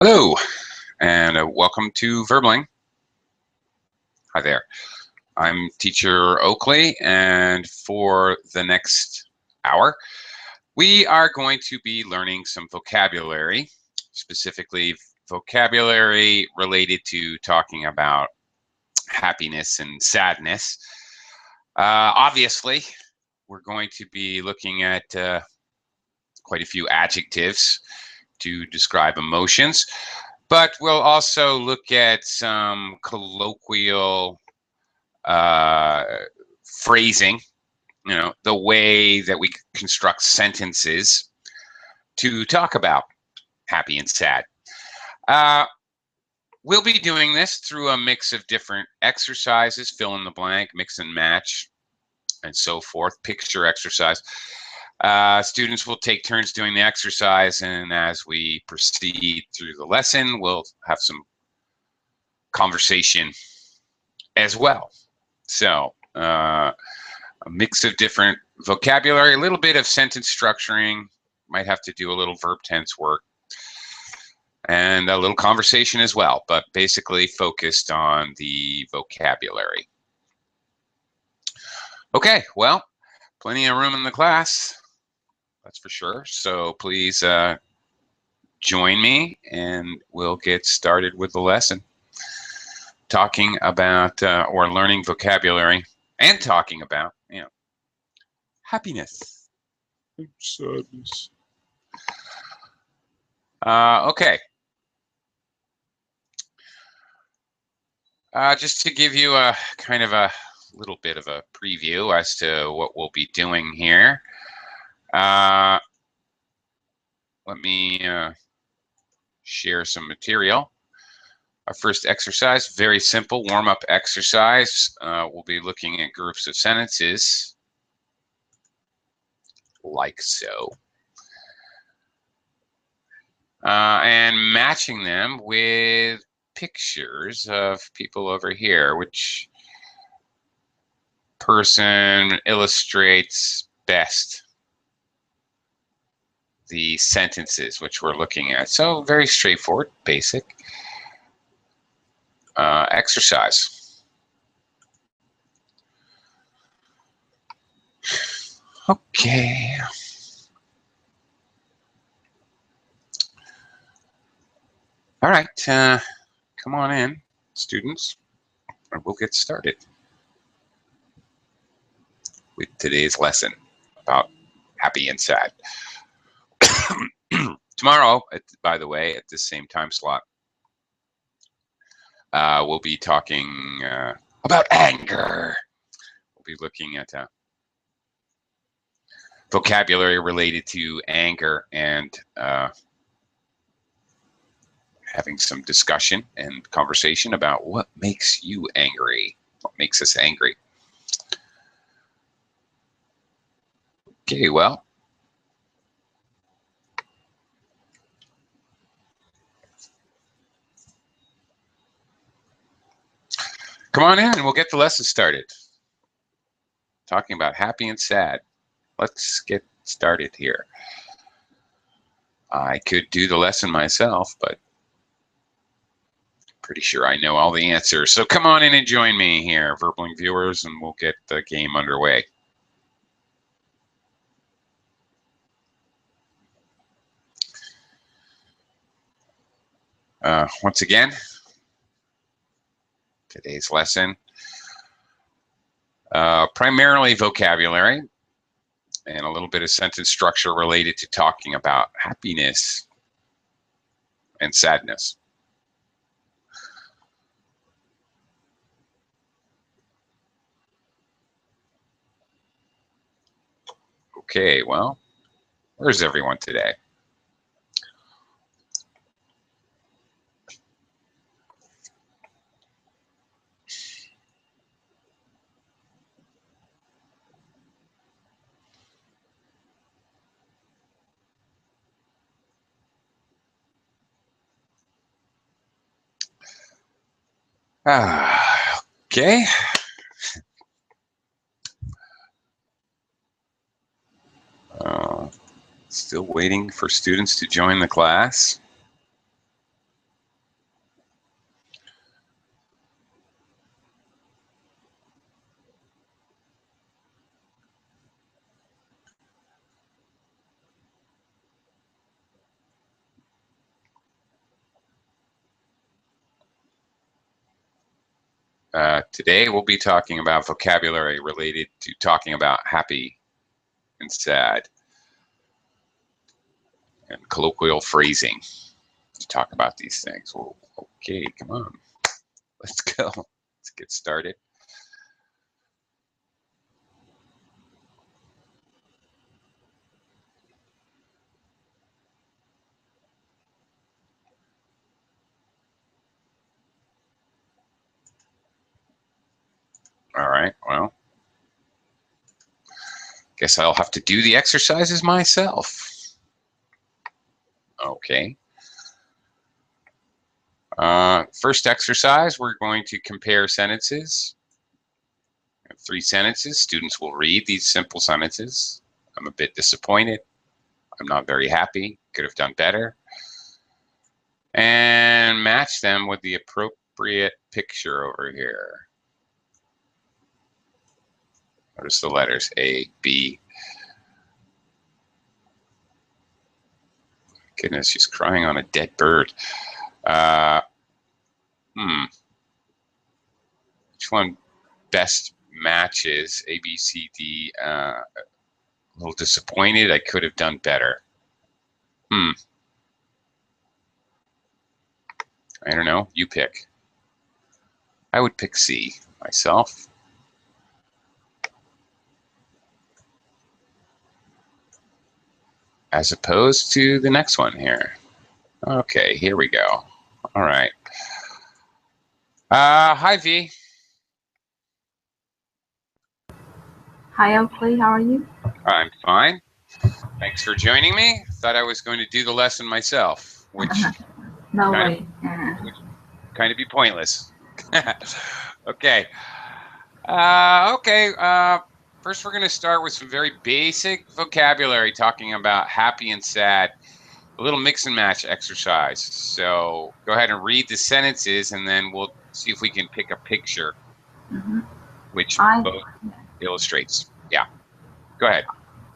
Hello, and welcome to Verbling. Hi there. I'm teacher Oakley, and for the next hour, we are going to be learning some vocabulary, specifically vocabulary related to talking about happiness and sadness. Obviously, we're going to be looking at quite a few adjectives to describe emotions. But we'll also look at some colloquial phrasing, the way that we construct sentences to talk about happy and sad. We'll be doing this through a mix of different exercises, fill in the blank, mix and match, and so forth, picture exercise. Students will take turns doing the exercise, and as we proceed through the lesson, we'll have some conversation as well. So a mix of different vocabulary, a little bit of sentence structuring, might have to do a little verb tense work, and a little conversation as well, but basically focused on the vocabulary. Okay, well, plenty of room in the class, that's for sure. So please join me and we'll get started with the lesson. Talking about or learning vocabulary and talking about, happiness and sadness. Okay. Just to give you a kind of a little bit of a preview as to what we'll be doing here. Let me share some material. Our first exercise, very simple warm-up exercise. We'll be looking at groups of sentences like so. And matching them with pictures of people over here. Which person illustrates best the sentences which we're looking at? So very straightforward, basic exercise. Okay. All right, come on in, students, and we'll get started with today's lesson about happy and sad. Tomorrow, by the way, at this same time slot, we'll be talking about anger. We'll be looking at vocabulary related to anger and having some discussion and conversation about what makes you angry, what makes us angry. Okay, well, come on in and we'll get the lesson started. Talking about happy and sad. Let's get started here. I could do the lesson myself, but pretty sure I know all the answers. So come on in and join me here, Verbling viewers, and we'll get the game underway. Once again, today's lesson, primarily vocabulary and a little bit of sentence structure related to talking about happiness and sadness. Okay, well, where's everyone today? Okay. Still waiting for students to join the class. Today we'll be talking about vocabulary related to talking about happy and sad, and colloquial phrasing to talk about these things. Well, okay, come on. Let's go. Let's get started. All right, well, guess I'll have to do the exercises myself. Okay. First exercise, we're going to compare sentences. I have 3 sentences. Students will read these simple sentences. I'm a bit disappointed. I'm not very happy. Could have done better. And match them with the appropriate picture over here. Notice the letters A, B. Goodness, she's crying on a dead bird. Which one best matches A, B, C, D? A little disappointed. I could have done better. I don't know. You pick. I would pick C myself. As opposed to the next one here. Okay, here we go. All right. Hi, V. Hi, Oakley. How are you? I'm fine. Thanks for joining me. Thought I was going to do the lesson myself, which No way. Would kind of be pointless. Okay. First, we're going to start with some very basic vocabulary, talking about happy and sad. A little mix and match exercise. So go ahead and read the sentences, and then we'll see if we can pick a picture, which both illustrates. Yeah. Go ahead.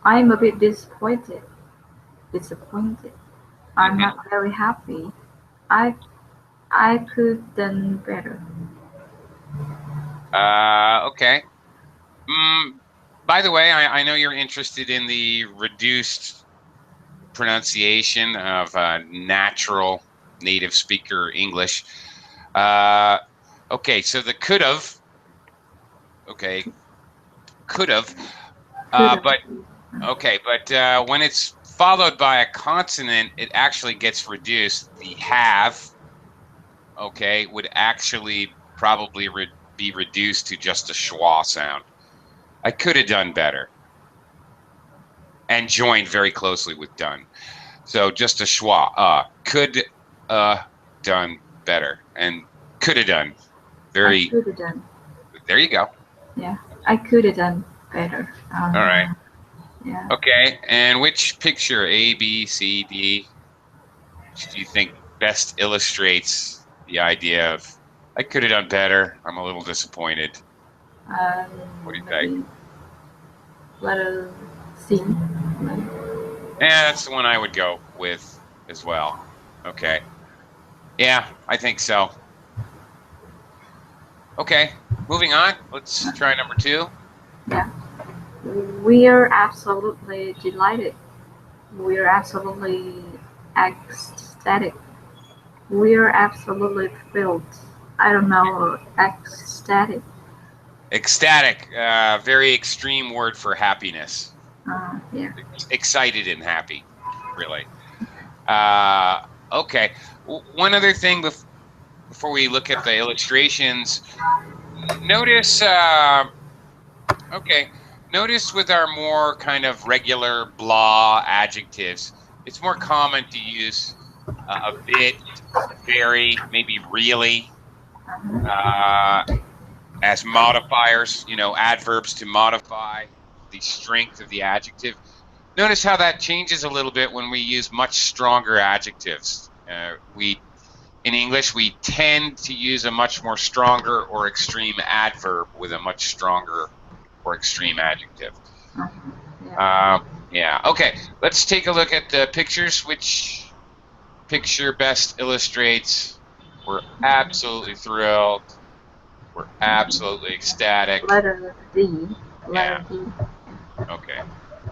I'm a bit disappointed. I'm not very happy. I could done better. Okay. By the way, I know you're interested in the reduced pronunciation of natural native speaker English. Okay, so the could have. Okay, could have. But when it's followed by a consonant, it actually gets reduced. The have, okay, would actually probably be reduced to just a schwa sound. I could have done better. And joined very closely with done. So just a schwa. Could done better. And could have done. I could have done. There you go. Yeah, I could have done better. All right. Yeah. Okay, and which picture, A, B, C, D, do you think best illustrates the idea of I could have done better, I'm a little disappointed? What do you think? Letter C. Yeah, that's the one I would go with as well. Okay. Yeah, I think so. Okay, moving on. Let's try number 2. Yeah. We are absolutely delighted. We are absolutely ecstatic. We are absolutely thrilled. I don't know, ecstatic. Ecstatic, very extreme word for happiness. Yeah. Excited and happy, really. Okay, one other thing before we look at the illustrations, notice, notice with our more kind of regular blah adjectives, it's more common to use a bit, very, maybe really, as modifiers, adverbs to modify the strength of the adjective. Notice how that changes a little bit when we use much stronger adjectives. In English, we tend to use a much more stronger or extreme adverb with a much stronger or extreme adjective. Yeah. Okay, let's take a look at the pictures. Which picture best illustrates we're absolutely thrilled? We're absolutely ecstatic. Letter D. Yeah. Letter D. Okay. Clearly.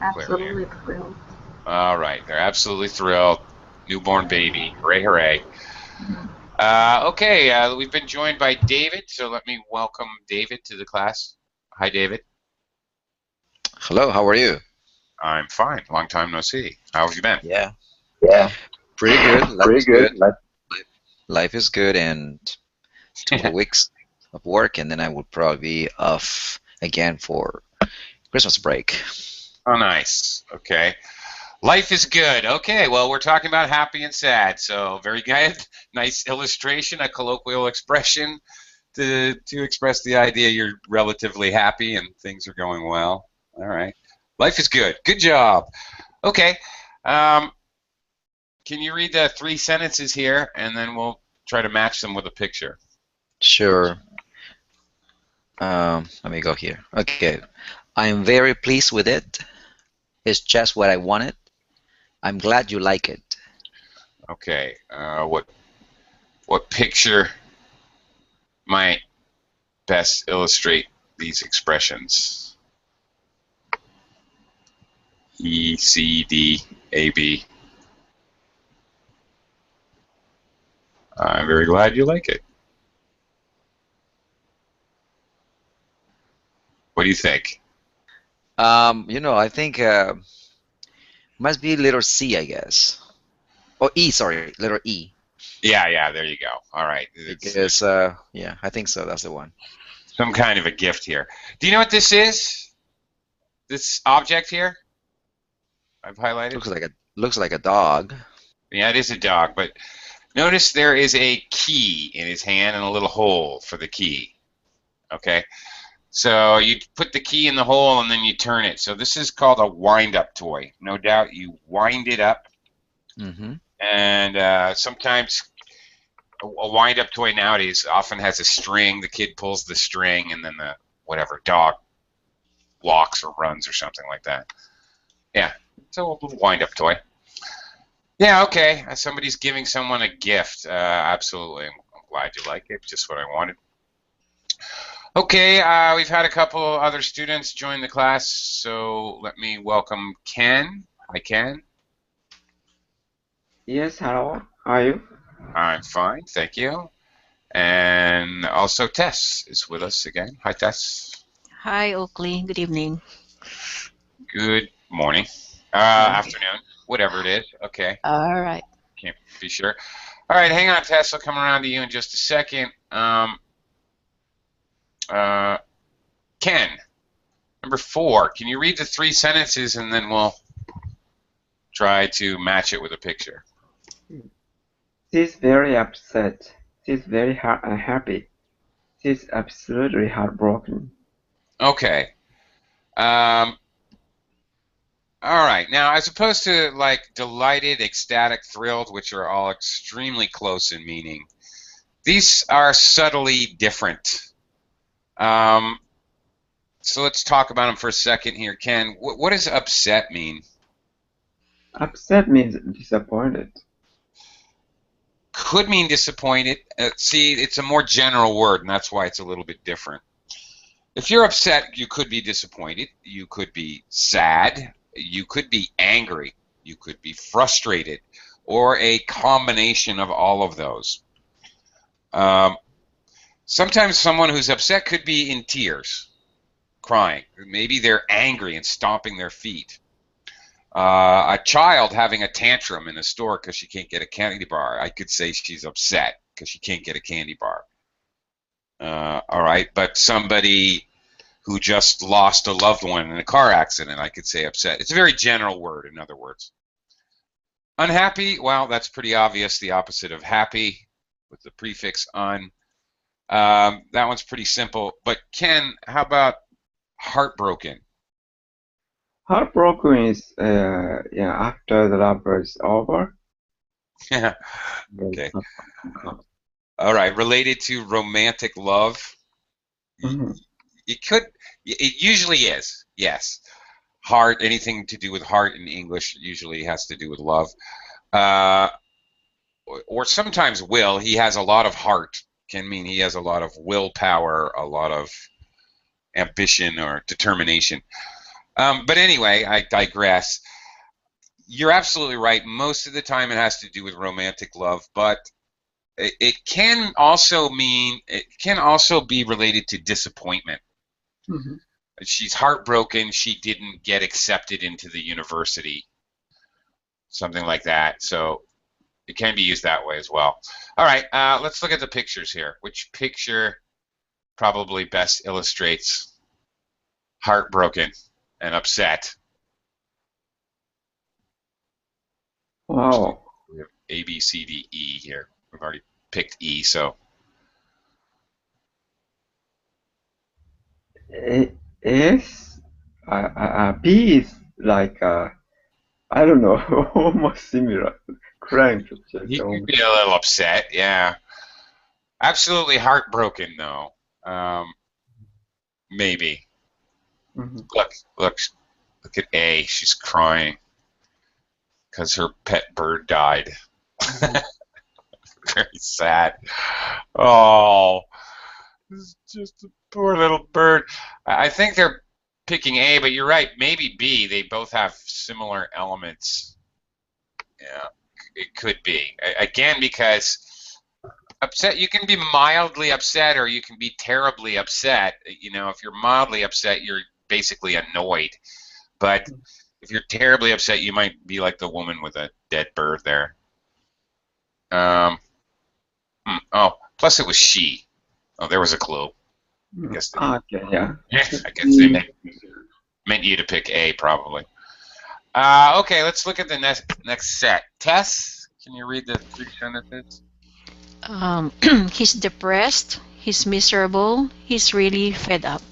Absolutely thrilled. All right. They're absolutely thrilled. Newborn baby. Hooray, hooray. Mhm. Okay. We've been joined by David, so let me welcome David to the class. Hi, David. Hello, how are you? I'm fine. Long time no see. How have you been? Yeah, Yeah, pretty good. Life pretty is good. good. Let's Life is good, and 2 more weeks of work, and then I will probably be off again for Christmas break. Oh, nice. Okay. Life is good. Okay, well, we're talking about happy and sad, so very good. Nice illustration, a colloquial expression to express the idea you're relatively happy and things are going well. All right. Life is good. Good job. Okay. Um, can you read the 3 sentences here, and then we'll try to match them with a picture. Sure. Let me go here. Okay. I'm very pleased with it. It's just what I wanted. I'm glad you like it. Okay. What picture might best illustrate these expressions? E, C, D, A, B. I'm very glad you like it. What do you think? I think must be letter C, I guess. Oh, E, sorry, letter E. Yeah, there you go. All right. Because yeah, I think so. That's the one. Some kind of a gift here. Do you know what this is? This object here? I've highlighted. Looks like a dog. Yeah, it is a dog, but notice there is a key in his hand and a little hole for the key. Okay? So you put the key in the hole and then you turn it. So this is called a wind-up toy. No doubt you wind it up. Mm-hmm. And sometimes a wind-up toy nowadays often has a string. The kid pulls the string and then the whatever dog walks or runs or something like that. Yeah, so a little wind-up toy. Yeah, okay. Somebody's giving someone a gift. Absolutely. I'm glad you like it. Just what I wanted. Okay, we've had a couple other students join the class, so let me welcome Ken. Hi, Ken. Yes, hello. How are you? I'm fine, thank you. And also Tess is with us again. Hi, Tess. Hi, Oakley. Good evening. Good morning. Yeah. Afternoon, whatever it is. Okay, All right. can't be sure. All right, hang on, Tess. I'll come around to you in just a second. Ken, number 4. Can you read the 3 sentences and then we'll try to match it with a picture? She's very upset. She's very unhappy. She's absolutely heartbroken. Okay. All right. Now, as opposed to like delighted, ecstatic, thrilled, which are all extremely close in meaning, these are subtly different. So let's talk about them for a second here. Ken, what does upset mean? Upset means disappointed. Could mean disappointed. See, it's a more general word, and that's why it's a little bit different. If you're upset, you could be disappointed. You could be sad. You could be angry. You could be frustrated, or a combination of all of those. Sometimes someone who's upset could be in tears, crying. Maybe they're angry and stomping their feet. A child having a tantrum in a store because she can't get a candy bar. I could say she's upset because she can't get a candy bar. All right, but somebody who just lost a loved one in a car accident, I could say upset. It's a very general word, in other words. Unhappy, well, that's pretty obvious, the opposite of happy with the prefix un. That one's pretty simple. But Ken, how about heartbroken? Heartbroken is after the love is over. Okay. All right. Related to romantic love. Mhm. It usually is. Yes. Heart. Anything to do with heart in English usually has to do with love. Or sometimes will. He has a lot of heart. can mean he has a lot of willpower, a lot of ambition or determination. But anyway, I digress. You're absolutely right. Most of the time it has to do with romantic love, but it can also be related to disappointment. Mhm. She's heartbroken she didn't get accepted into the university, something like that. So it can be used that way as well. All right, let's look at the pictures here. Which picture probably best illustrates heartbroken and upset? Wow. We have A, B, C, D, E here. We've already picked E, so S, B is like I don't know, almost similar. Crime picture. he could be a little upset. Yeah, absolutely heartbroken though. Maybe. Mhm. Look at A. She's crying because her pet bird died. Very sad. Oh, it's just a poor little bird. I think they're picking A, but you're right. Maybe B. They both have similar elements. Yeah, it could be. Again, because upset, you can be mildly upset or you can be terribly upset. You know, if you're mildly upset, you're basically annoyed. But if you're terribly upset, you might be like the woman with a dead bird there. Oh, plus it was she. Oh, there was a clue. I guess Okay, yeah. I guess they meant you to pick A, probably. Okay, let's look at the next set. Tess, can you read the 3 sentences? He's depressed. He's miserable. He's really fed up.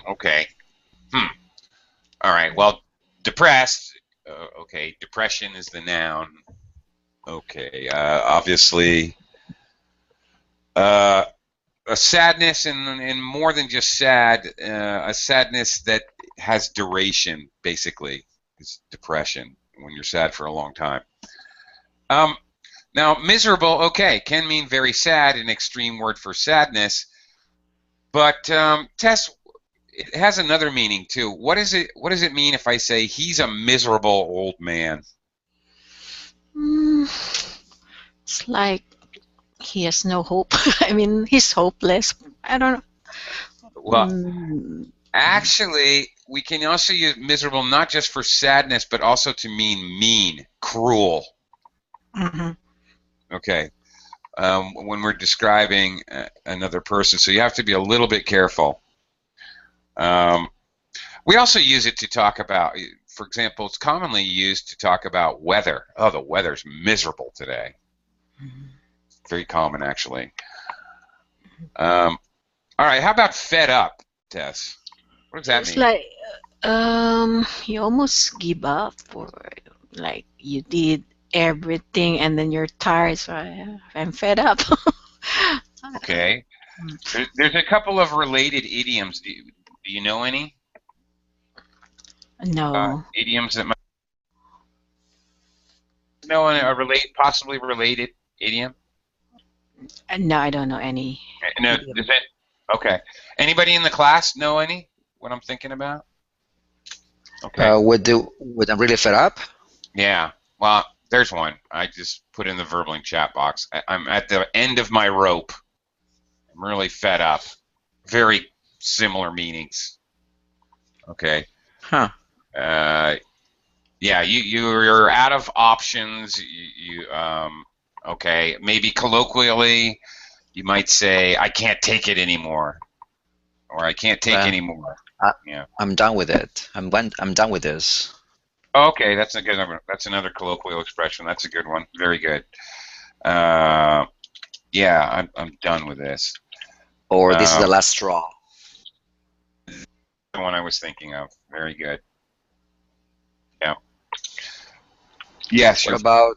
Okay. All right. Well, depressed. Okay, depression is the noun. Okay. Obviously, a sadness and more than just sad, a sadness that has duration, basically, is depression when you're sad for a long time. Now, miserable, okay, can mean very sad, an extreme word for sadness, but Tess, it has another meaning too. What does it mean if I say he's a miserable old man? It's like he has no hope. I mean, he's hopeless. I don't know. Well, actually, we can also use miserable not just for sadness, but also to mean mean, cruel. Mm-hmm. Okay. When we're describing another person, so you have to be a little bit careful. We also use it to talk about, for example, it's commonly used to talk about weather. Oh, the weather's miserable today. Very common, actually. All right, how about fed up, Tess? What does that It's mean? like you almost give up, or like you did everything and then you're tired, so I'm fed up. Okay. There's a couple of related idioms. Do you know any? No. Idioms that might know a possibly related idiom? No, I don't know any. No, idiom. does it? Okay. Anybody in the class know any? What I'm thinking about? Okay. When I'm really fed up. Yeah. Well, there's one. I just put in the verbaling chat box. I'm at the end of my rope. I'm really fed up. Very similar meanings. Okay. Huh. Yeah, you're out of options. Okay, maybe colloquially, you might say, "I can't take it anymore," or "I can't take anymore." Yeah. I'm done with it. I'm done with this. Okay, that's a good. That's another colloquial expression. That's a good one. Very good. Yeah, I'm done with this. Or this is the last straw. The one I was thinking of. Very good. Yeah. Yes. What about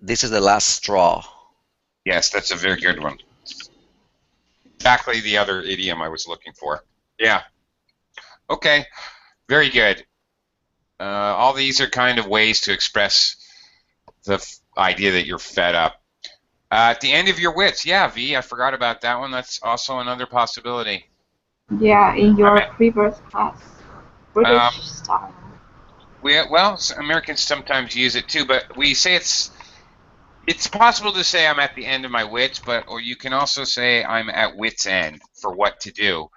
this is the last straw? Yes, that's a very good one. Exactly the other idiom I was looking for. Yeah. Okay. Very good. All these are kind of ways to express the idea that you're fed up. At the end of your wits, yeah, V. I forgot about that one. That's also another possibility. Yeah, in I'm your at, previous class, um, British style. well, Americans sometimes use it too, but we say it's possible to say I'm at the end of my wits, or you can also say I'm at wits end for what to do.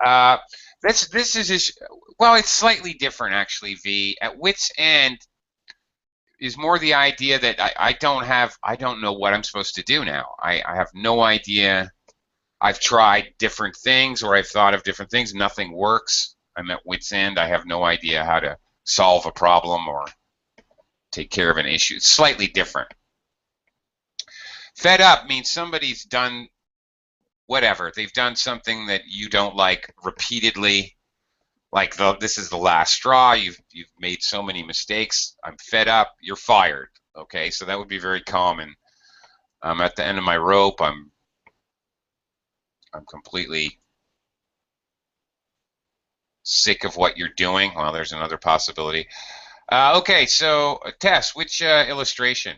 Uh, this is well, it's slightly different actually. V at wits end is more the idea that I don't know what I'm supposed to do now. I have no idea. I've tried different things or I've thought of different things. Nothing works. I'm at wit's end. I have no idea how to solve a problem or take care of an issue. It's slightly different. Fed up means somebody's done whatever. They've done something that you don't like repeatedly. Like this is the last straw. You've made so many mistakes. I'm fed up. You're fired. Okay, so that would be very common. I'm at the end of my rope. I'm completely sick of what you're doing. Well, there's another possibility. Okay, so Tess, which illustration?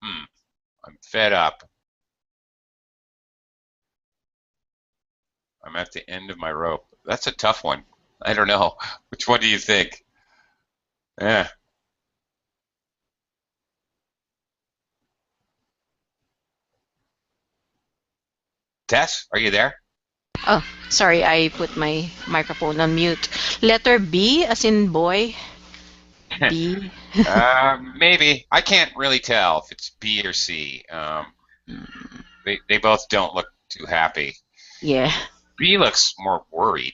I'm fed up. I'm at the end of my rope. That's a tough one. I don't know. Which one do you think? Yeah. Tess, are you there? Oh, sorry, I put my microphone on mute. Letter B, as in boy. B. Maybe. I can't really tell if it's B or C. They both don't look too happy. Yeah. B looks more worried.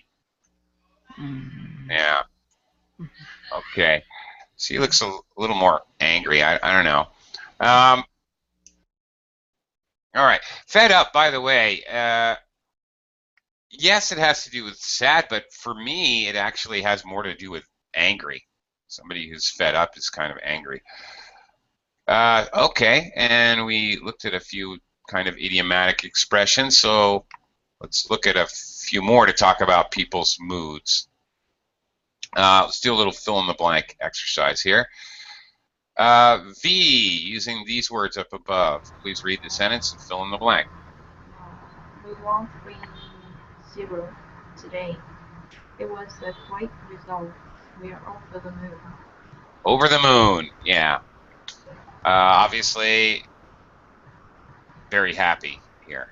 Mm. Yeah. Okay. C looks a little more angry. I don't know. All right. Fed up, by the way. Yes, it has to do with sad, but for me, it actually has more to do with angry. Somebody who's fed up is kind of angry. Okay, and we looked at a few kind of idiomatic expressions, so let's look at a few more to talk about people's moods. Let's do a little fill-in-the-blank exercise here. V, using these words up above. Please read the sentence and fill in the blank. We won 3-0 today. It was a great result. We are over the moon. Over the moon, yeah. Obviously, very happy here.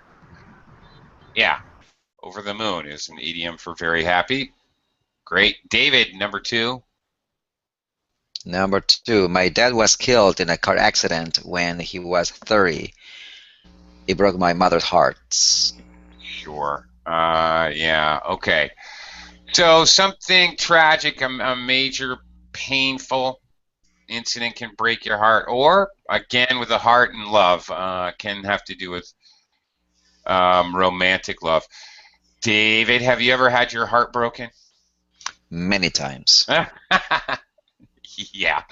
Yeah, over the moon is an idiom for very happy. Great. David, number 2. Number 2, my dad was killed in a car accident when he was 30. It broke my mother's heart. Sure. Yeah, okay. So something tragic, a major painful incident can break your heart, or again with the heart and love, can have to do with romantic love. David, have you ever had your heart broken? Many times. Yeah.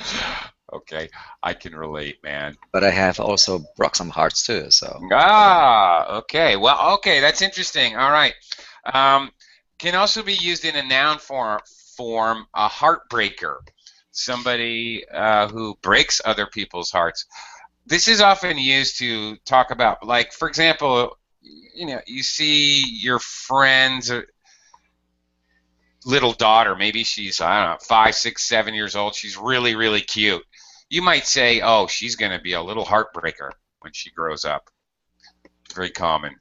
Okay, I can relate, man. But I have also broke some hearts too, so. Okay. Well, okay, that's interesting. All right. Can also be used in a noun form, a heartbreaker. Somebody who breaks other people's hearts. This is often used to talk about, like, for example, you see your friend's little daughter, maybe she's, I don't know, 5, 6, 7 years old. She's really, really cute. You might say, oh, she's going to be a little heartbreaker when she grows up. Very common.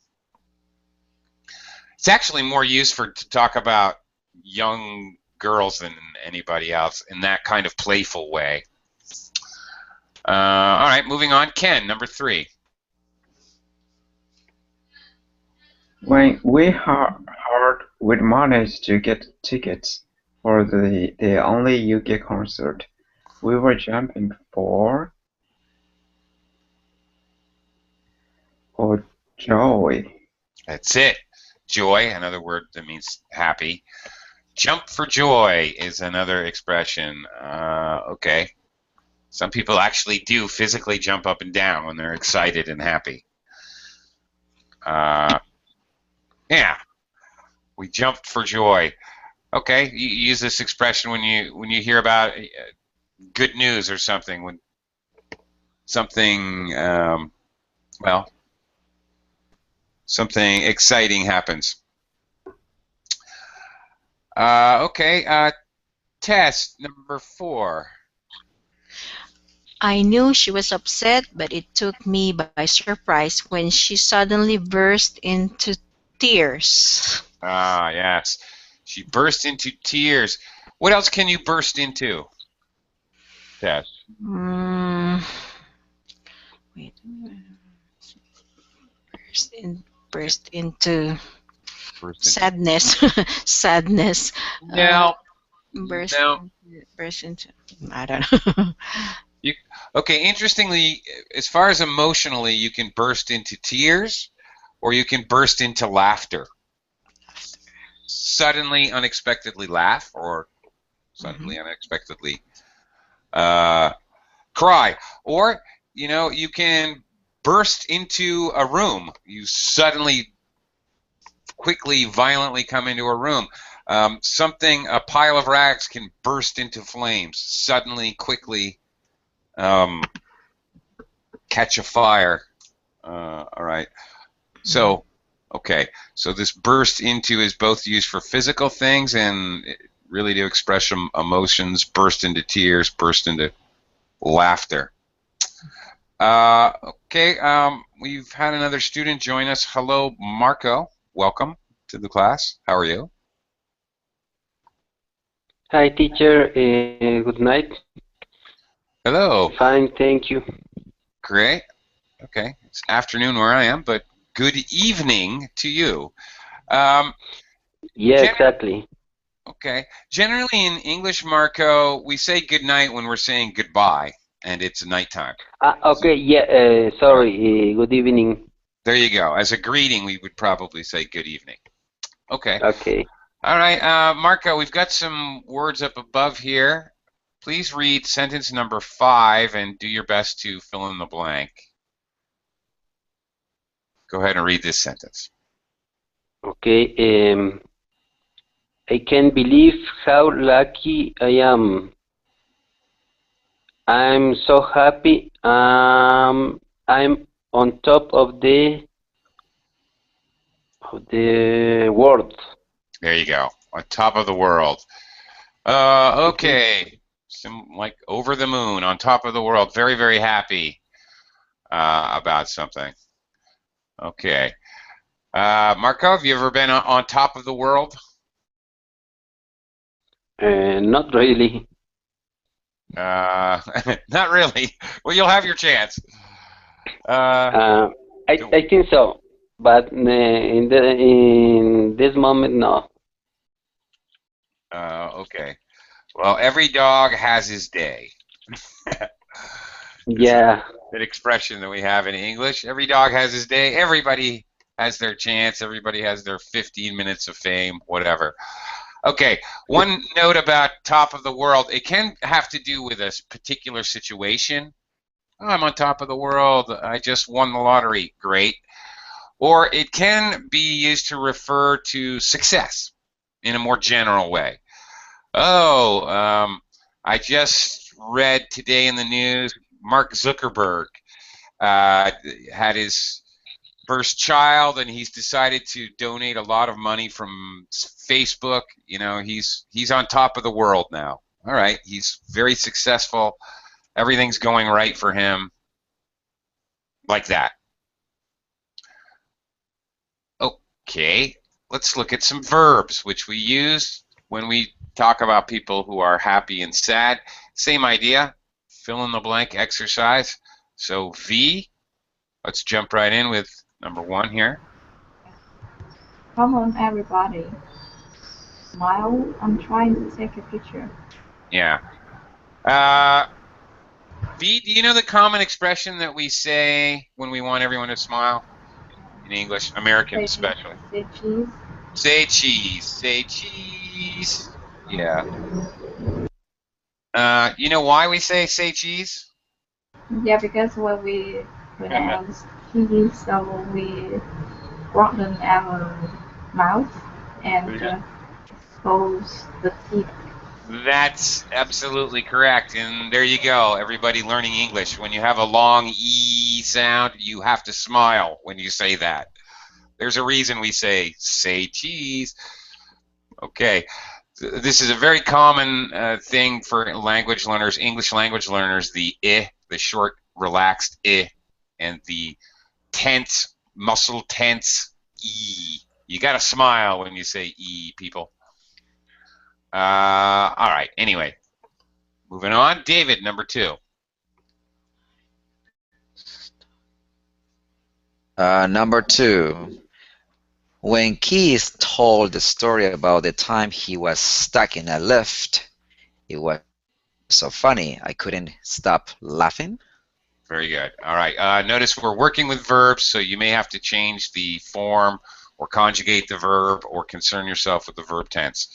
It's actually more used to talk about young girls than anybody else in that kind of playful way. All right, moving on. Ken, number 3. When we managed to get tickets for the only UK concert, we were jumping for joy. That's it. Joy, another word that means happy. Jump for joy is another expression. Okay. Some people actually do physically jump up and down when they're excited and happy. Yeah. We jumped for joy. Okay, you use this expression when you hear about good news or something, when something well, something exciting happens. Okay, test number 4. I knew she was upset, but it took me by surprise when she suddenly burst into tears. Ah, yes. She burst into tears. What else can you burst into? Test. Mm, wait. Burst into Burst into. sadness. Sadness. No, Burst no. burst into. I don't know. You, okay, interestingly, as far as emotionally, you can burst into tears or you can burst into laughter. Suddenly, unexpectedly laugh or suddenly, unexpectedly cry. Or, you can burst into a room. You suddenly, quickly, violently come into a room. A pile of rags can burst into flames. Suddenly, quickly catch a fire. All right. So, okay. So this burst into is both used for physical things and really to express emotions, burst into tears, burst into laughter. Okay. We've had another student join us. Hello, Marco. Welcome to the class. How are you? Hi, teacher. Good night. Hello. Fine, thank you. Great. Okay. It's afternoon where I am, but good evening to you. Yeah, exactly. Okay. Generally in English, Marco, we say good night when we're saying goodbye, and it's nighttime. Okay, yeah, sorry. Good evening. There you go. As a greeting, we would probably say good evening. Okay. Okay. All right, Marco, we've got some words up above here. Please read sentence number 5 and do your best to fill in the blank. Go ahead and read this sentence. Okay. I can't believe how lucky I am. I'm so happy. I'm on top of the world. There you go. On top of the world. Okay. Like over the moon, on top of the world. Very, very happy about something. Okay. Marco, have you ever been on top of the world? Not really. Not really. Well, you'll have your chance. I think so, but in this moment, no. Okay. Well, every dog has his day. Yeah. That expression that we have in English. Every dog has his day. Everybody has their chance. Everybody has their 15 minutes of fame, whatever. Okay, one note about top of the world. It can have to do with a particular situation. Oh, I'm on top of the world. I just won the lottery. Great. Or it can be used to refer to success in a more general way. Oh, I just read today in the news Mark Zuckerberg had his first child, and he's decided to donate a lot of money from Facebook. He's on top of the world now. All right, he's very successful. Everything's going right for him. Like that. Okay, let's look at some verbs which we use when we talk about people who are happy and sad. Same idea. Fill in the blank exercise. So V, let's jump right in with number 1 here. Come on, everybody. Smile. I'm trying to take a picture. Yeah. V, do you know the common expression that we say when we want everyone to smile? In English, American especially. Say cheese. Say cheese. Say cheese. Yeah. You know why we say cheese? Yeah, because when I was cheese, so we broaden our mouth and expose the teeth. That's absolutely correct. And there you go, everybody learning English. When you have a long E sound, you have to smile when you say that. There's a reason we say cheese. Okay. This is a very common thing for language learners, English language learners, the the short, relaxed and the tense, muscle tense E. You got to smile when you say E, people. All right, anyway. Moving on. David, number 2. Number 2. When Keith told the story about the time he was stuck in a lift, it was so funny I couldn't stop laughing. Very good. All right. Notice we're working with verbs, so you may have to change the form or conjugate the verb or concern yourself with the verb tense.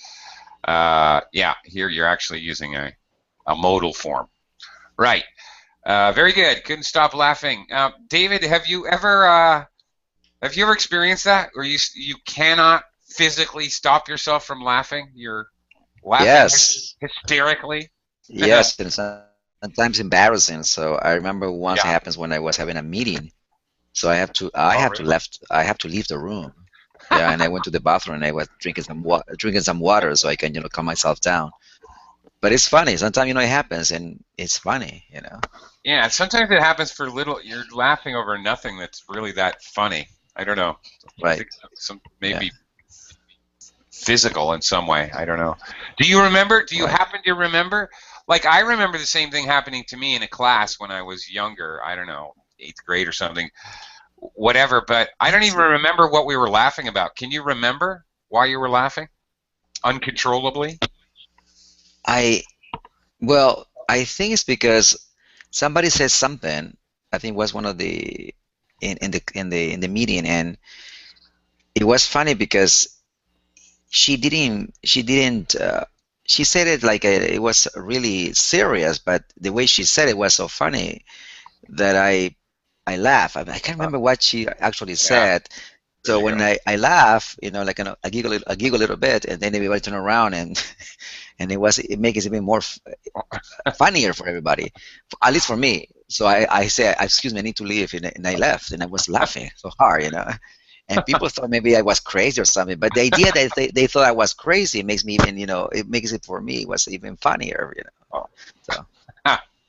Yeah, here you're actually using a modal form. Right. Very good. Couldn't stop laughing. David, have you ever experienced that, where you cannot physically stop yourself from laughing? You're laughing Yes. hysterically. Yes, and sometimes embarrassing. So I remember once it Yeah. happens when I was having a meeting. So I have to leave the room. Yeah, and I went to the bathroom and I was drinking some water so I can calm myself down. But it's funny. Sometimes it happens and it's funny. Yeah, sometimes it happens for little. You're laughing over nothing that's really that funny. I don't know. I Right. think maybe physical in some way. I don't know. Do you remember? Do you Right. happen to remember? Like, I remember the same thing happening to me in a class when I was younger. I don't know, 8th grade or something, whatever. But I don't even remember what we were laughing about. Can you remember why you were laughing uncontrollably? Well, I think it's because somebody said something. I think it was one of the in the meeting, and it was funny because she said it like it was really serious, but the way she said it was so funny that I laugh. I can't remember what she actually Yeah, said. there So you when go. I laugh, like I giggle a little bit, and then everybody turn around and and it makes it even more funnier for everybody, at least for me. So I say, excuse me, I need to leave, and I left, and I was laughing so hard. And people thought maybe I was crazy or something, but the idea that they thought I was crazy makes me even, it makes it for me was even funnier. So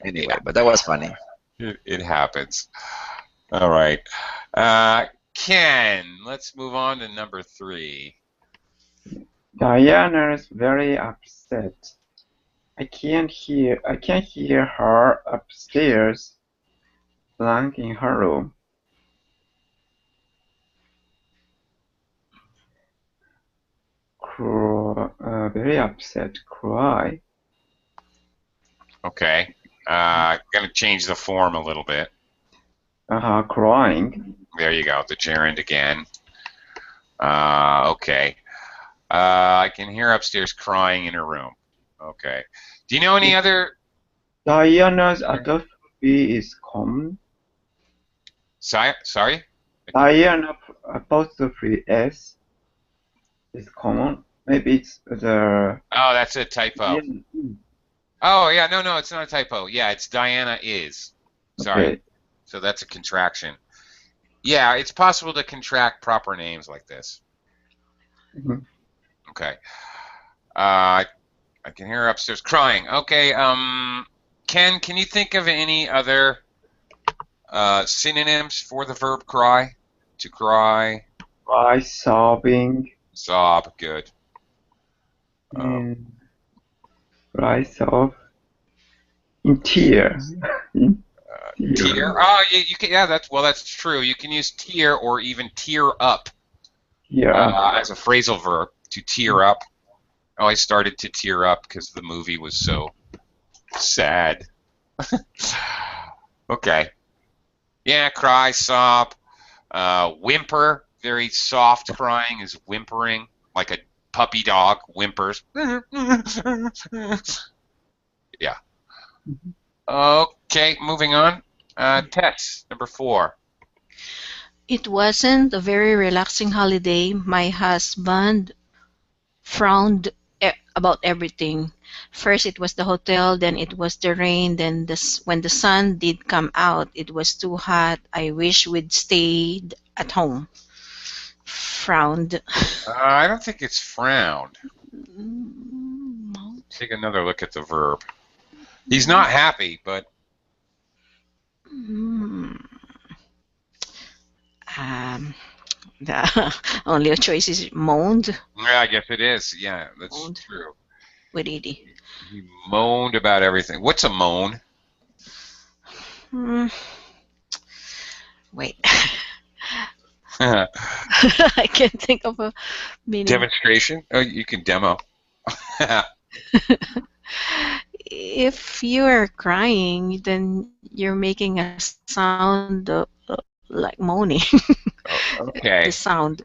anyway, Yeah, but that was funny. it happens. All right. Ken, let's move on to number 3. Diana's very upset. I can hear her upstairs, blank in her room. Very upset, cry. Okay. Gonna change the form a little bit. Crying. There you go, the gerund again. Okay. I can hear upstairs crying in her room. Okay. Do you know any other? Diana's apostrophe is common. Sorry? Diana apostrophe S is common. Maybe it's the. Oh, that's a typo. Oh, yeah, no, it's not a typo. Yeah, it's Diana is. Sorry. Okay. So that's a contraction. Yeah, it's possible to contract proper names like this. Mhm. Okay. I can hear her upstairs crying. Okay. Ken, can you think of any other synonyms for the verb cry? To cry, Cry, sobbing, sob. Good. and cry, sob, in tear. In Tear. Oh, you can. Yeah, that's true. You can use tear or even tear up Tear. as a phrasal verb. To tear up. Oh, I started to tear up because the movie was so sad. Okay. Yeah, cry, sob, whimper. Very soft crying is whimpering, like a puppy dog whimpers. Yeah. Okay, moving on. Tess, number 4. It wasn't a very relaxing holiday. My husband frowned about everything. First it was the hotel, then it was the rain, then when the sun did come out, it was too hot. I wish we'd stayed at home. Frowned. I don't think it's frowned. Mm, Take another look at the verb. He's not happy, but mm, um, the only choice is moaned. yeah, I guess it is. Yeah, that's Moaned true. with ED. He moaned about everything. What's a moan? Mm, wait. I can't think of a meaning. Demonstration? Oh, you can demo. If you are crying, then you're making a sound like moaning. Oh, The okay. sound.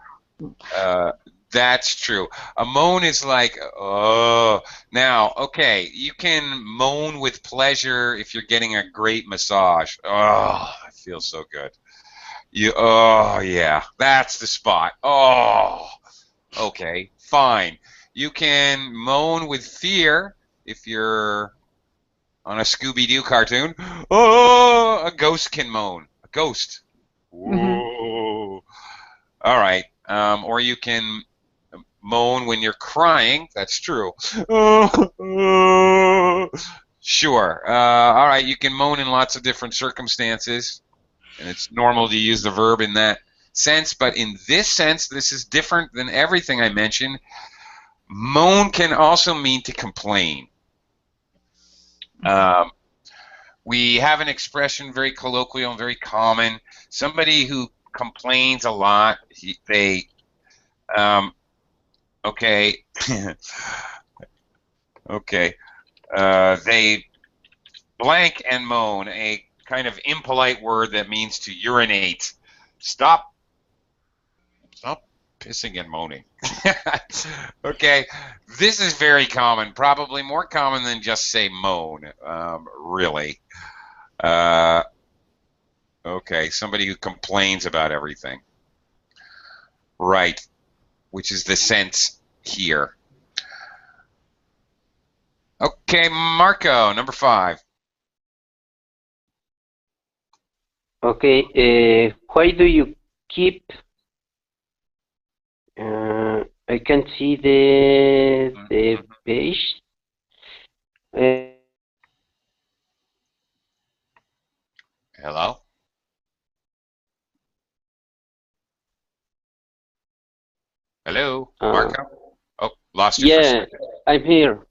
That's true. A moan is like, oh. Now, okay, you can moan with pleasure if you're getting a great massage. Oh, it feels so good. Oh, yeah, that's the spot. Oh, okay, fine. You can moan with fear if you're on a Scooby-Doo cartoon. Oh, a ghost can moan. A ghost. Mhm. Whoa. All right. Or you can moan when you're crying. That's true. Sure. All right. You can moan in lots of different circumstances, and it's normal to use the verb in that sense. But in this sense, this is different than everything I mentioned. Moan can also mean to complain. We have an expression very colloquial and very common. Somebody who complains a lot, okay, okay, they blank and moan, a kind of impolite word that means to urinate. Stop pissing and moaning. Okay, this is very common, probably more common than just say moan, really. Okay, somebody who complains about everything. Right, which is the sense here. Okay, Marco, number 5. Okay, why do you keep? I can see the page. Hello? Hello, Marco? Oh, lost you for a Yeah, second. I'm here.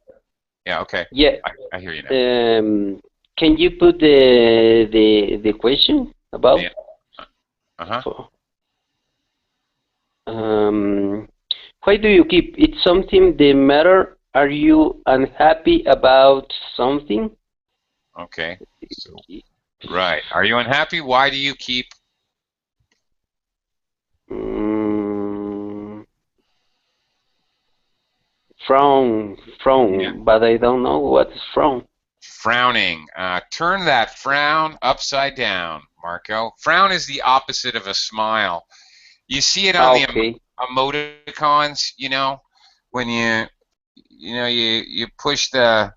Yeah, okay. Yeah. I hear you now. Can you put the question about? Yeah. Uh-huh. Why do you keep? It's something the matter. Are you unhappy about something? Okay. So, right. Are you unhappy? Why do you keep? Frown, Yeah. but I don't know what is frown. Frowning. Turn that frown upside down, Marco. Frown is the opposite of a smile. You see it on Okay. the emoticons, when you push the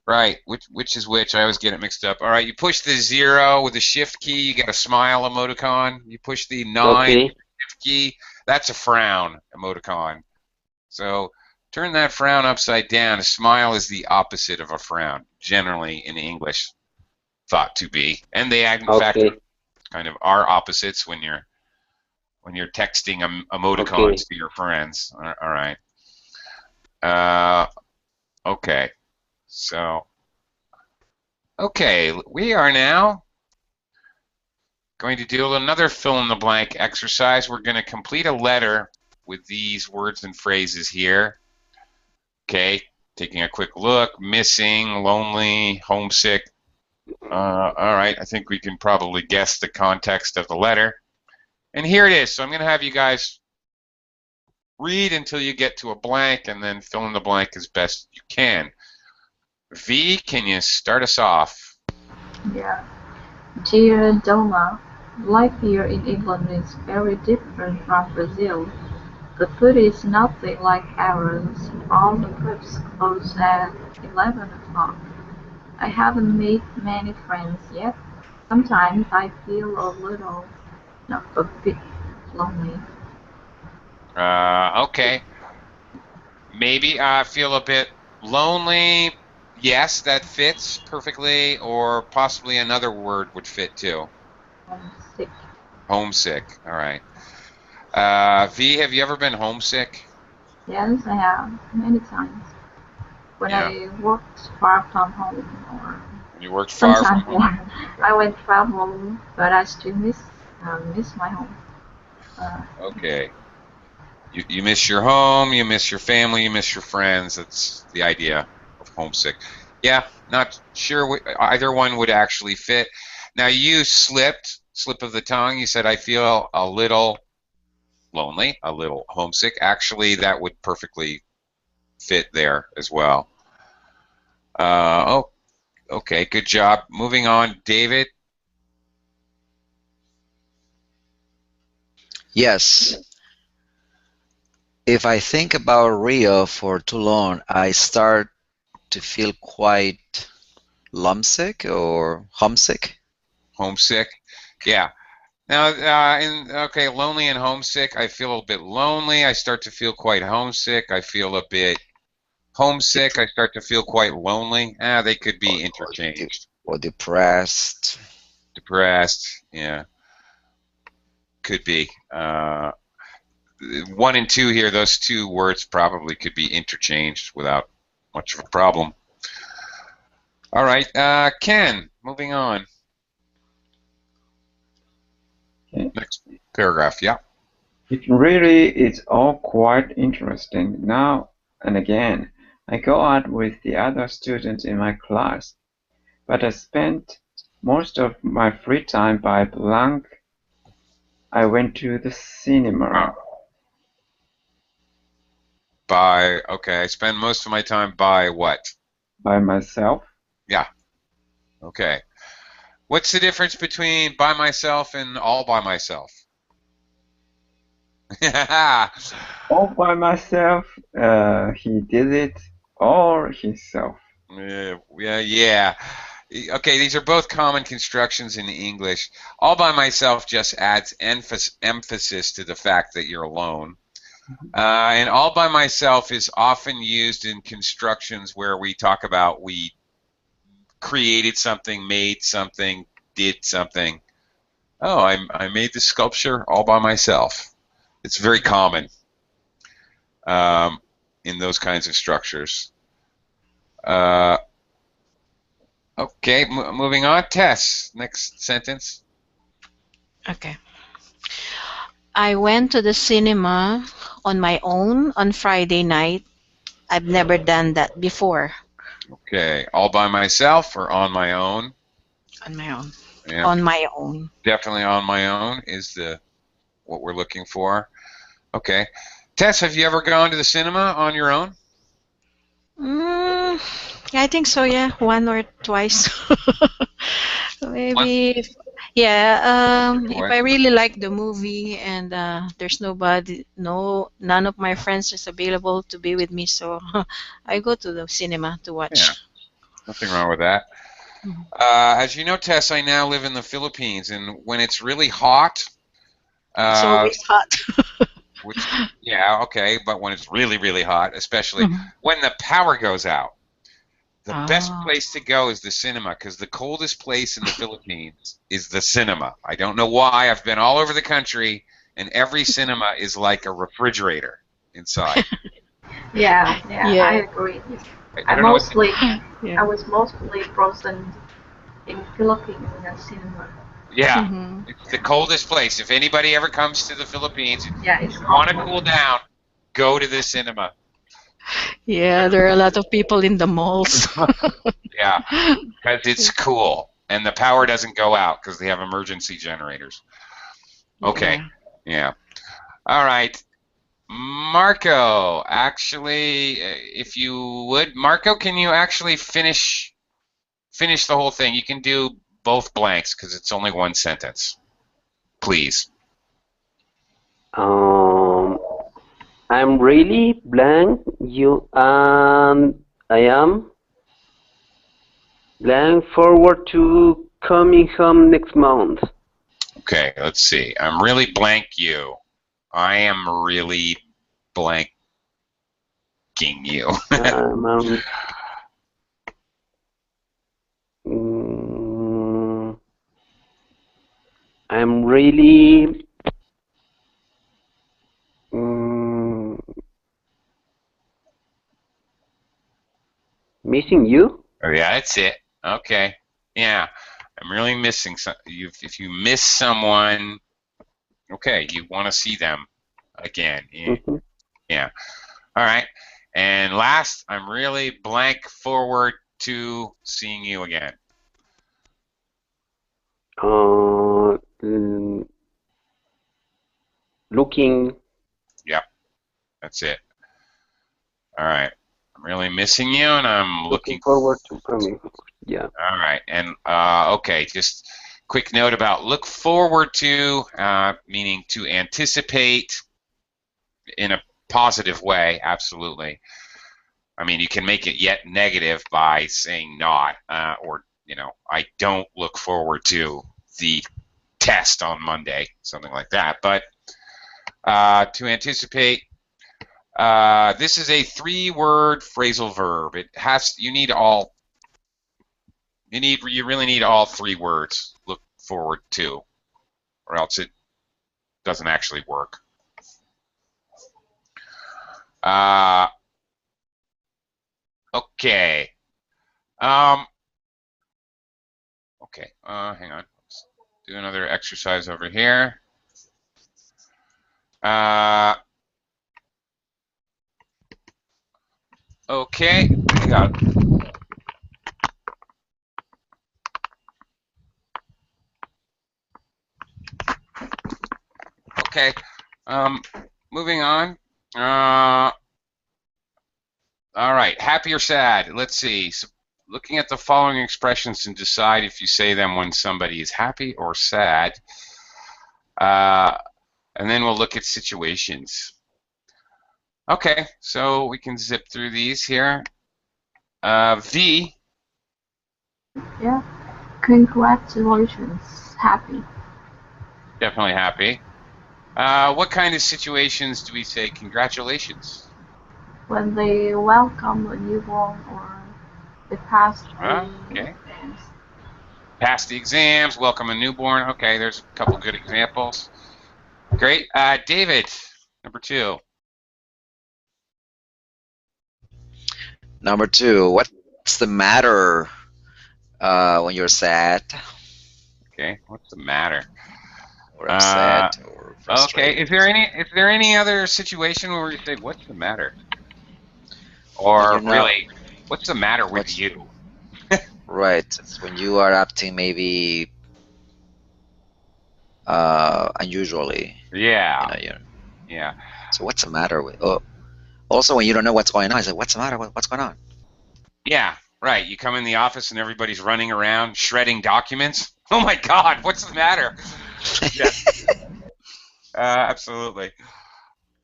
right, which is which? I always get it mixed up. All right, you push the 0 with the shift key, you get a smile emoticon. You push the 9 Okay. shift key, that's a frown emoticon. So turn that frown upside down. A smile is the opposite of a frown, generally in English, thought to be, and they in fact kind of are opposites when you're texting emoticons to your friends. All right. Okay. So, okay, we are now going to do another fill-in-the-blank exercise. We're going to complete a letter with these words and phrases here. Okay, taking a quick look. Missing, lonely, homesick. All right, I think we can probably guess the context of the letter. And here it is. So I'm going to have you guys read until you get to a blank and then fill in the blank as best you can. V, can you start us off? Yeah. Dear Doma, life here in England is very different from Brazil. The food is nothing like ours. All the pubs close at 11 o'clock. I haven't made many friends yet. Sometimes I feel a little, no, a bit lonely. Okay. Maybe I feel a bit lonely. Yes, that fits perfectly, or possibly another word would fit too. Homesick. Homesick. All right. V, have you ever been homesick? Yes, I have many times. When Yeah. I worked far from home, or When you worked far from sometimes home? I went travel, but I still miss my home. Okay. You miss your home, you miss your family, you miss your friends. That's the idea of homesick. Yeah, not sure either one would actually fit. Now you slip of the tongue. You said I feel a little lonely, a little homesick. Actually, that would perfectly fit there as well. Oh, okay, good job. Moving on, David. Yes. If I think about Rio for too long, I start to feel quite lumsick or homesick. Homesick. Yeah. Now, okay, lonely and homesick. I feel a bit lonely. I start to feel quite homesick. I feel a bit homesick. I start to feel quite lonely. They could or, be or, interchanged. or depressed. Depressed. Yeah, could be. One and two here. Those two words probably could be interchanged without much of a problem. All right, Ken. Moving on. Okay. Next paragraph. Yeah. It really is all quite interesting. Now and again, I go out with the other students in my class, but I spent most of my free time by blank. I went to the cinema. Okay, I spend most of my time by what? By myself. Yeah. Okay. What's the difference between by myself and all by myself? All by myself. He did it all himself. Yeah. Okay, these are both common constructions in English. All by myself just adds emphasis to the fact that you're alone. And all by myself is often used in constructions where we talk about we created something, made something, did something. Oh, I made this sculpture all by myself. It's very common um, in those kinds of structures. Uh, okay, moving on. Tess, next sentence. Okay. I went to the cinema on my own on Friday night. I've never done that before. Okay, all by myself or on my own? On my own. Yeah, On my own. definitely on my own is the what we're looking for. Okay, Tess, have you ever gone to the cinema on your own? Yeah, I think so. Yeah, one or twice. Once Maybe. Yeah. or If twice. I really like the movie and there's nobody, none of my friends is available to be with me, so I go to the cinema to Yeah, watch. nothing wrong with that. Mhm. As you know, Tess, I now live in the Philippines, and when it's really hot, It's uh, always hot. which, yeah, okay, but when it's really, really hot, especially Mhm. when the power goes out, the best Oh. place to go is the cinema because the coldest place in the Philippines is the cinema. I don't know why. I've been all over the country, and every cinema is like a refrigerator inside. Yeah, I Yeah. agree. I I don't know what. mostly, I Yeah. was mostly frozen in Philippines cinema. Yeah, Hmm. it's the coldest place. If anybody ever comes to the Philippines, Yeah, if it's you want to awful. cool down, go to the cinema. Yeah, there are a lot of people in the malls. Yeah, because it's cool and the power doesn't go out because they have emergency generators. Okay, Yeah. yeah. All right. Marco, actually, if you would, Marco, can you actually finish the whole thing? You can do both blanks because it's only one sentence. Please. Um, I'm really blank you and I am blank forward to coming home next month. Okay, let's see. I'm really blank you. I am really blanking you. Um, mm, I'm really mm, missing you. Oh, yeah, that's it. Okay. Yeah, I'm really missing some. If you miss someone, okay, you want to see them again. Yeah. Mhm. Yeah. All right. And last, I'm really blank forward to seeing you again. Mm, looking Yep, that's it. All right. I'm really missing you, and I'm looking looking. forward to coming. Yeah. All right. And okay, just quick note about look forward to, meaning to anticipate in a positive way. Absolutely. I mean, you can make it yet negative by saying not, or, I don't look forward to the test on Monday, something like that. But to anticipate, this is a 3-word phrasal verb. You really need all 3 words. Look forward to, or else it doesn't actually work. Okay. Okay. Hang on. Let's do another exercise over here. Okay. Hang on. Okay. Moving on. All right. Happy or sad? Let's see. So looking at the following expressions and decide if you say them when somebody is happy or sad. And then we'll look at situations. Okay, so we can zip through these here. V. Yeah. Congratulations. Happy. Definitely happy. What kind of situations do we say congratulations? When they welcome a newborn or they pass the Okay. exams. Pass the exams, welcome a newborn. Okay, there's a couple good examples. Great. David, number 2. Number 2, what's the matter when you're sad Okay, what's the matter? or upset or Okay, frustrated? is there any other situation where you say, what's the matter? When Or you're not, really, what's the matter with what's you? right? It's when you are acting maybe unusually. Yeah. You're, Yeah. so what's the matter with? Oh, also, when you don't know what's going on, I say, what's the matter? What's going on? Yeah, right. You come in the office and everybody's running around shredding documents. Oh my God, what's the matter? Yeah, absolutely.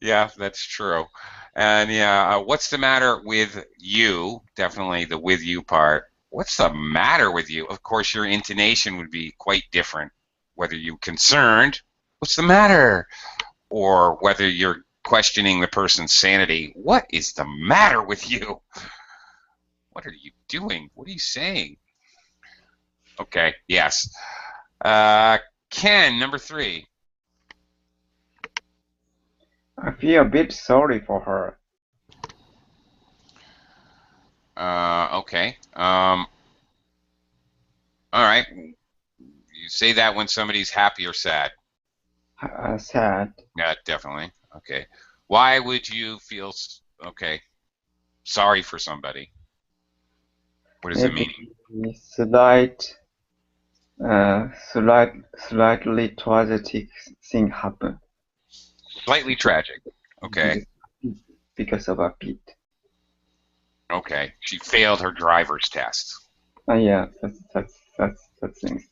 Yeah, that's true. And yeah, what's the matter with you? Definitely the with you part. What's the matter with you? Of course, your intonation would be quite different, whether you're concerned, what's the matter? Or whether you're questioning the person's sanity. What is the matter with you? What are you doing? What are you saying? Okay, yes. Ken, number 3. I feel a bit sorry for her. Okay. All right. You say that when somebody's happy or sad. Sad. Yeah, definitely. Okay. Why would you feel, okay, sorry for somebody? What does it mean? Maybe slightly tragic thing happened Slightly tragic. Okay. because of a bit. Okay. She failed her driver's test. Yeah, that's things.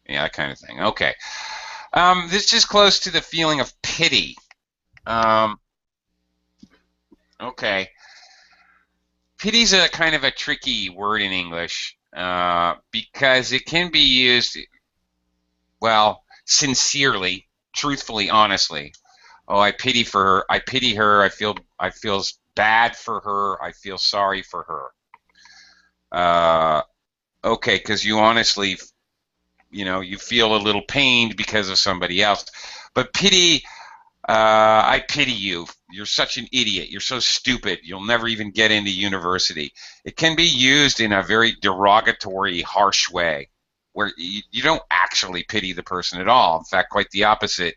Yeah, that kind of thing. Okay. This is close to the feeling of pity. Okay. Pity's a kind of a tricky word in English because it can be used, well, sincerely, truthfully, honestly. Oh, I pity for her. I pity her. I feel bad for her. I feel sorry for her. Okay, because you honestly, you feel a little pained because of somebody else. But pity, I pity you. You're such an idiot. You're so stupid. You'll never even get into university. It can be used in a very derogatory, harsh way, where you don't actually pity the person at all. In fact, quite the opposite.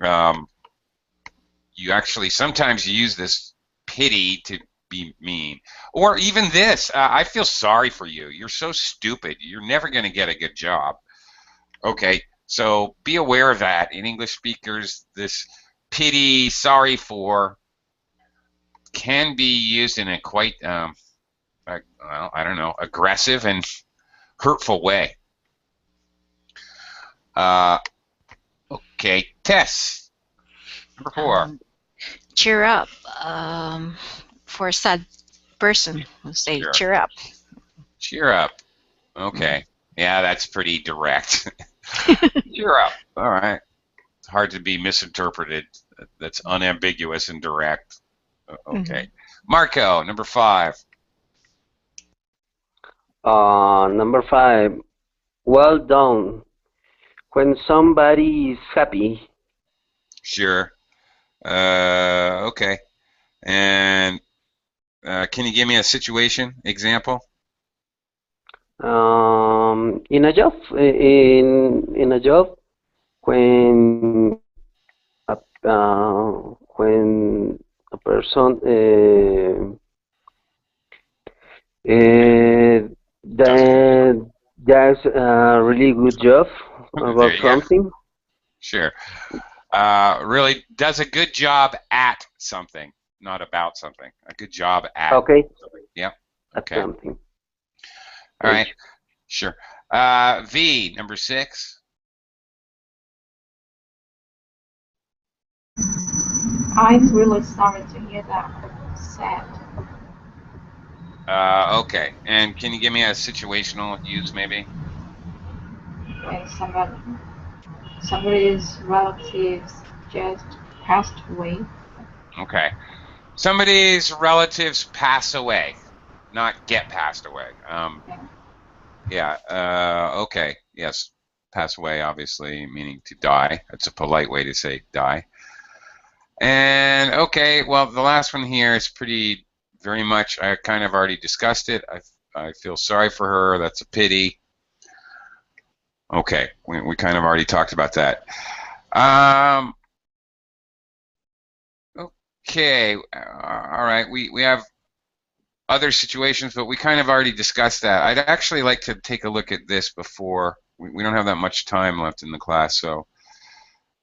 You actually sometimes use this pity to be mean. Or even this, I feel sorry for you. You're so stupid. You're never going to get a good job. Okay, so be aware of that. In English speakers, this pity, sorry for, can be used in a quite, well, I don't know, aggressive and hurtful way. Okay, Tess, number 4. Cheer up. For a sad person, we'll say Sure. cheer up. Cheer up. Okay. Yeah, that's pretty direct. Cheer up. All right. It's hard to be misinterpreted. That's unambiguous and direct. Okay. Marco, number 5. Number 5. Well done. When somebody is happy. Sure. Okay. And can you give me a situation example? In a job, in a job, when when a person that does a really good job There about you go. something. Sure. Really does a good job at something, not about something. A good job at Okay. something. Yep. At Okay. something. All right. Sure. V, number 6. I'm really sorry to hear that. Sad. Okay. And can you give me a situational use, maybe? When somebody's relatives just passed away. Okay. Somebody's relatives pass away, not get passed away. Yeah. Okay. Yes. Pass away, obviously, meaning to die. That's a polite way to say die. And okay, well, the last one here is pretty, very much, I kind of already discussed it. I feel sorry for her. That's a pity. Okay, we kind of already talked about that. Okay, all right, we have other situations, but we kind of already discussed that. I'd actually like to take a look at this before, we don't have that much time left in the class, so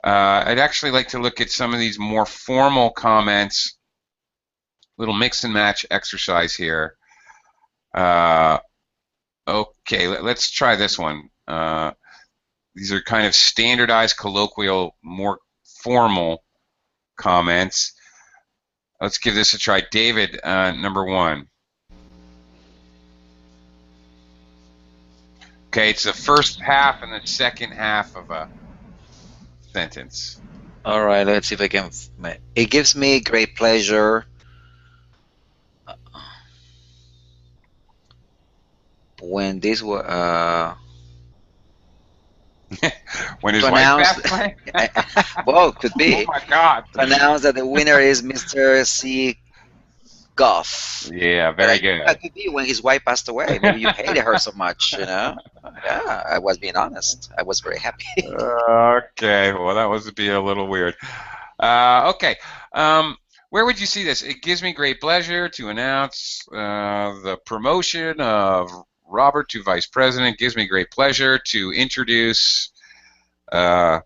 I'd actually like to look at some of these more formal comments, little mix and match exercise here. Okay, let's try this one. These are kind of standardized, colloquial, more formal comments. Let's give this a try. David, number 1. Okay, it's the first half and the second half of a sentence. All right, let's see if I can. It gives me great pleasure when this was When his to wife announce. passed away? Well, could be. Oh my God! To announce that the winner is Mr. C. Goff. Yeah, very good. That could be when his wife passed away. Maybe you hated her so much, Yeah, I was being honest. I was very happy. Okay, well that was be a little weird. Okay, where would you see this? It gives me great pleasure to announce the promotion of Robert to Vice President. It gives me great pleasure to introduce Mr.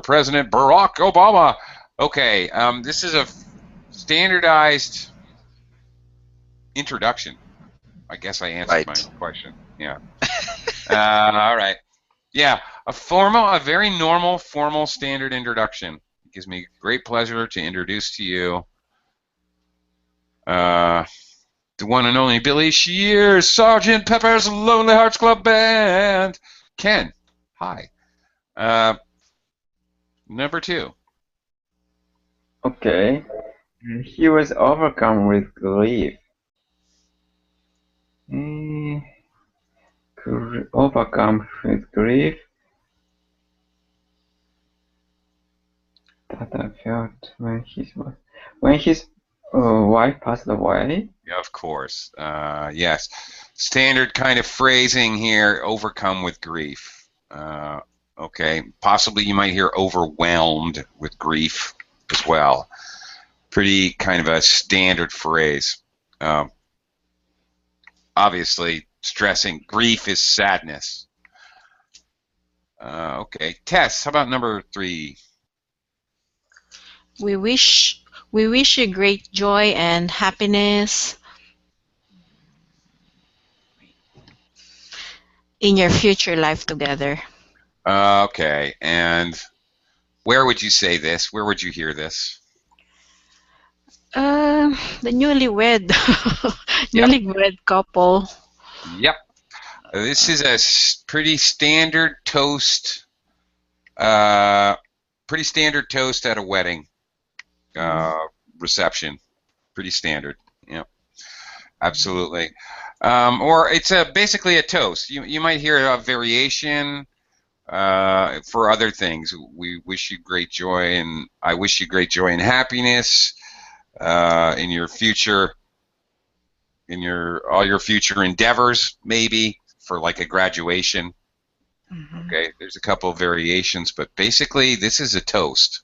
President Barack Obama. Okay, this is a standardized introduction. I guess I answered my question. Yeah. All right. Yeah, a very normal, formal, standard introduction. gives me great pleasure to introduce to you the one and only Billy Shears, Sergeant Pepper's Lonely Hearts Club Band. Ken, hi. Number 2. Okay. He was overcome with grief. Overcome with grief that I felt when his wife passed away. Yeah, of course. Yes. Standard kind of phrasing here, overcome with grief. Okay. Possibly you might hear overwhelmed with grief as well. Pretty kind of a standard phrase. Obviously, stressing grief is sadness. Okay. Tess, how about number 3? We wish you great joy and happiness in your future life together. Okay. And where would you say this? Where would you hear this? The newlywed Yep. newlywed couple. Yep. This is a pretty standard toast. Pretty standard toast at a wedding reception. Pretty standard. Yep. Absolutely. Or it's basically a toast. You might hear a variation for other things. We wish you great joy, and I wish you great joy and happiness in your future, in all your future endeavors, maybe for like a graduation. Okay, there's a couple of variations, but basically this is a toast.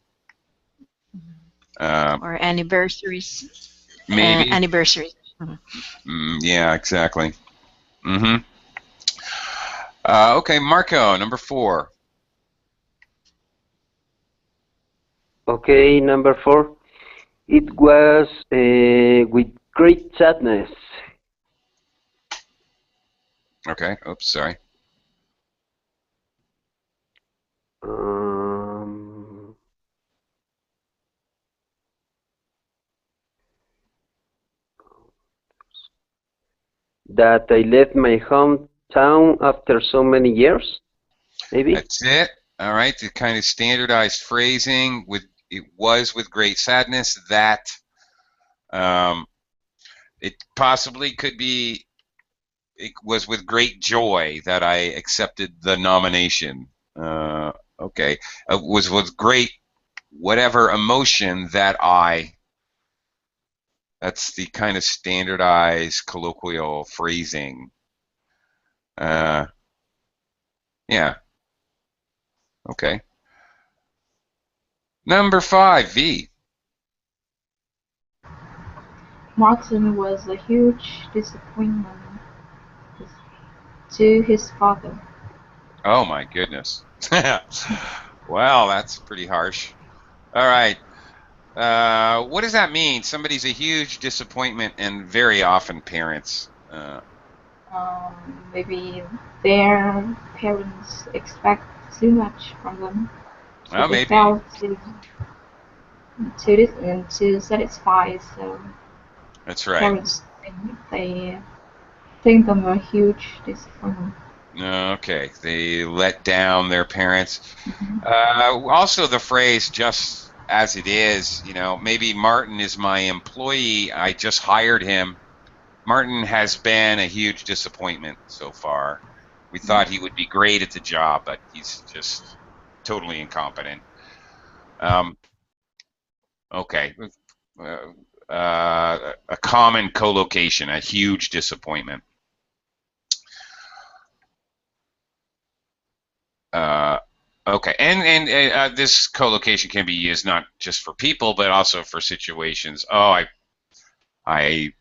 Or anniversaries. Maybe. Anniversaries. Yeah, exactly. Okay, Marco, number 4. Okay, number 4. It was with great sadness. Okay, oops, sorry. That I left my hometown after so many years, maybe? That's it. All right, the kind of standardized phrasing it was with great sadness that it possibly could be it was with great joy that I accepted the nomination. Okay, it was with great whatever emotion that that's the kind of standardized colloquial phrasing. Yeah. Okay. Number 5, V. Martin was a huge disappointment to his father. Oh my goodness. Well, that's pretty harsh. All right. What does that mean? Somebody's a huge disappointment, and very often parents. Maybe their parents expect too much from them, so Well, they maybe. fail to satisfy. So That's right. parents they think them a huge disappointment. Okay, they let down their parents. Also, the phrase "just as it is," maybe Martin is my employee. I just hired him. Martin has been a huge disappointment so far. We thought he would be great at the job, but he's just totally incompetent. Okay. A common collocation, a huge disappointment. Okay, and this collocation can be used not just for people, but also for situations. Oh, I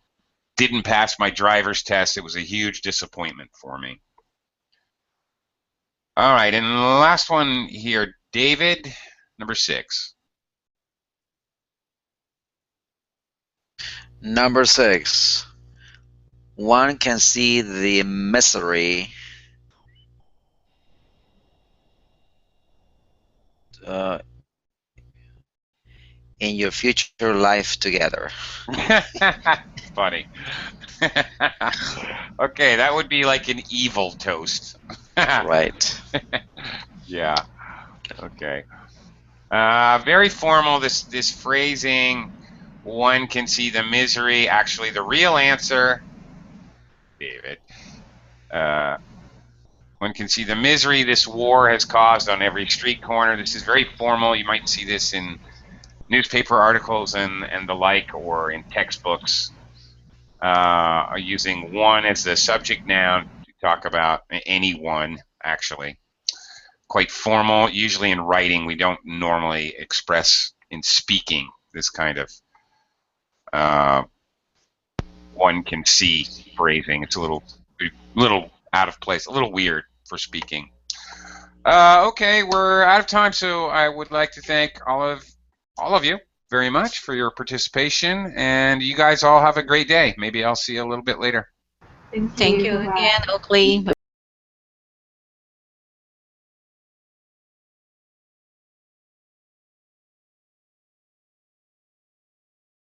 didn't pass my driver's test. It was a huge disappointment for me. All right, and the last one here, David, number 6. Number 6. One can see the misery in your future life together. Funny. Okay, that would be like an evil toast. Right. Yeah. Okay. Very formal. This phrasing. One can see the misery. Actually, the real answer, David. One can see the misery this war has caused on every street corner. This is very formal. You might see this in newspaper articles and the like, or in textbooks. Using one as the subject noun to talk about anyone, actually. Quite formal. Usually in writing, we don't normally express in speaking this kind of one can see phrasing. It's a little out of place, a little weird for speaking. Okay, we're out of time, so I would like to thank all of you very much for your participation, and you guys all have a great day. Maybe I'll see you a little bit later. Thank Thank you. you Bye-bye. again, Oakley.